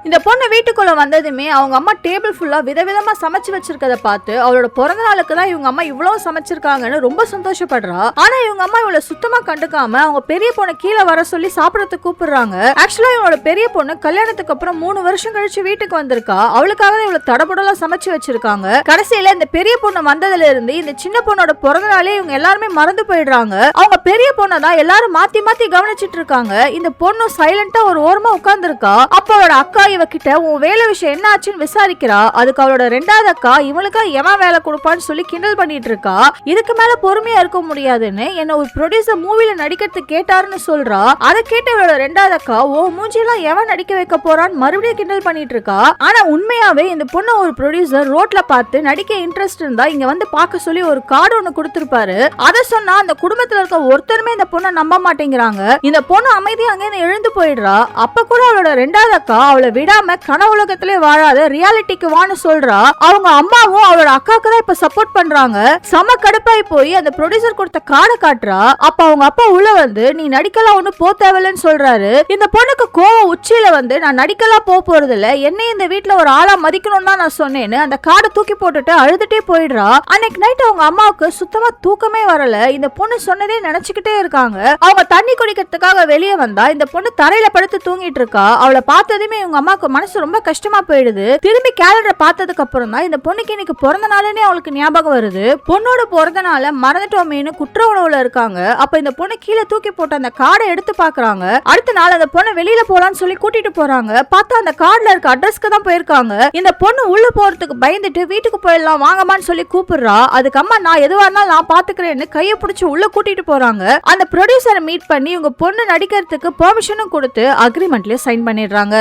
இந்த பொண்ணு வீட்டுக்குள்ள வந்ததுமே அவங்க அம்மா டேபிள் ஃபுல்லா விதவிதமா சமைச்சு வச்சிருக்கத பார்த்து அவளோட பிறந்த நாளுக்கு தான் இவங்க அம்மா இவ்வளவு சமைச்சிருக்காங்கன்னு ரொம்ப சந்தோஷப்படுறா. ஆனா இவங்க அம்மா இவளை சுத்தமா கண்டுக்காம அவங்க பெரிய பொண்ணு கீழே வர சொல்லி சாப்பிடறதுக்கு கூப்பிடுறாங்க. ஆக்சுவலா இவளோட பெரிய பொண்ணு கல்யாணத்துக்கு அப்புறம் 3 வருஷம் கழிச்சு வீட்டுக்கு வந்திருக்கா. அவளுக்காக இவ்வளவு தடபுடலா சமைச்சு வச்சிருக்காங்க. கடைசியில இந்த பெரிய பொண்ணு வந்ததுல இருந்து இந்த சின்ன பொண்ணோட பிறந்த நாளே இவங்க எல்லாருமே மறந்து போயிடுறாங்க. அவங்க பெரிய பொண்ணை தான் எல்லாரும் மாத்தி மாத்தி கவனிச்சிட்டு இருக்காங்க. இந்த பொண்ணு சைலண்டா ஒரு ஓரமா உட்கார்ந்து இருக்கா. அப்ப அவளோட அக்கா இவகிட்ட உன் வேலை விஷயம் என்ன ஆச்சுன்னு விசாரிக்கிறா. அதுக்கு அவளோட 2வது அக்கா இவளுக்கா எவன் வேலை கொடுப்பான்னு சொல்லி கிண்டல் பண்ணிட்டு இருக்கா. இதுக்கு மேல பொறுமையா இருக்க முடியாதுன்னு என்ன ஒரு ப்ரொடியூசர் மூவில நடிக்கிறதுக்கு கேட்டாருன்னு சொல்றா. அதை கேட்ட அவளோட 2வது அக்கா ஓ மூஞ்சியெல்லாம் எவன் நடிக்க வைக்க போறான்னு மறுபடியும் கிண்டல் பண்ணிட்டு இருக்கா. ஆனா உண்மையாவே இந்த பொண்ணு ஒரு ப்ரொடியூசர் ரோட்ல பார்த்து நடிக்க இன்ட்ரெஸ்ட் இருந்தா இங்க வந்து பார்க்க சொல்லி ஒரு கார்டு ஒண்ணு கொடுத்திருப்பாரு. அதை சொன்னா அந்த குடும்பத்துல இருக்க ஒருத்தருமே இந்த பொண்ணை நம்ப மாட்டேங்கிறாங்க. இந்த பொண்ணு அமைதியா அங்கே எழுந்து போயிடுறா. அப்ப கூட அவளோட 2வது அக்கா அவளை விடாம கன உலகத்திலே வாழாத ரியாலிட்டிக்கு வான்னு சொல்றா. அவங்க அம்மாவும் அவளோட அக்காக்கு தான் இப்ப சப்போர்ட் பண்றாங்க. சம கடுப்பாய் போய் அந்த ப்ரொடியூசர் கொடுத்த கார்டை காட்டுறா. அப்ப அவங்க அப்பா உள்ள வந்து நீ நடிக்கலாம் ஒண்ணு போ தேவையில்லைன்னு சொல்றாரு. இந்த பொண்ணுக்கு கோவம் உச்சியில வந்து நான் நடிக்கலாம் போறது இல்ல, என்னை இந்த வீட்டுல ஒரு ஆளா மதிக்கணும் தான் நான் சொன்னேன்னு அந்த கார்டை தூக்கி போட்டுட்டு அழுதுட்டே போயிடுறா. அன்னைக்கு நைட் அவங்க அம்மாவுக்கு சுத்தமா தூக்கமே வரல. இந்த பொண்ணு சொன்னதே நினைச்சுக்கிட்டே இருக்காங்க. அவங்க தண்ணி குடிக்கிறதுக்காக வெளியே வந்தா இந்த பொண்ணு தரையில படுத்து தூங்கிட்டு இருக்கா. அவளை பார்த்ததுமே இவங்க அம்மாவுக்கு மனசு ரொம்ப கஷ்டமா போயிடுது. திரும்பி கேலண்டரை பார்த்ததுக்கு அப்புறம் தான் இந்த பொண்ணுக்கு இன்னைக்கு பிறந்த நாளுன்னு அவளுக்கு ஞாபகம் வருது. பொண்ணோட பிறந்த நாளை மறந்துட்டோமேனு குற்ற உணவுல இருக்காங்க. அப்ப இந்த பொண்ணு கீழே தூக்கி போட்ட அந்த கார்டை எடுத்து பாக்குறாங்க. அடுத்த நாள் அந்த பொண்ணை வெளியில போலான்னு சொல்லி கூட்டிட்டு போறாங்க. பார்த்தா அந்த கார்டுல இருக்க அட்ரஸ்க்கு தான் போயிருக்காங்க. இந்த பொண்ணு உள்ள போறதுக்கு பயந்துட்டு வீட்டுக்கு போயிடலாம் வாங்கமான்னு சொல்லி கூப்பிடுறா. அதுக்கு அம்மா நான் எதுவா இருந்தாலும் நான் பாத்துக்கிறேன்னு கையை பிடிச்சி உள்ள கூட்டிட்டு போறாங்க. அந்த ப்ரொடியூசரை மீட் பண்ணி உங்க பொண்ணு நடிக்கிறதுக்கு பெர்மிஷனும் கொடுத்து அக்ரிமெண்ட்லயே சைன் பண்ணிடுறாங்க.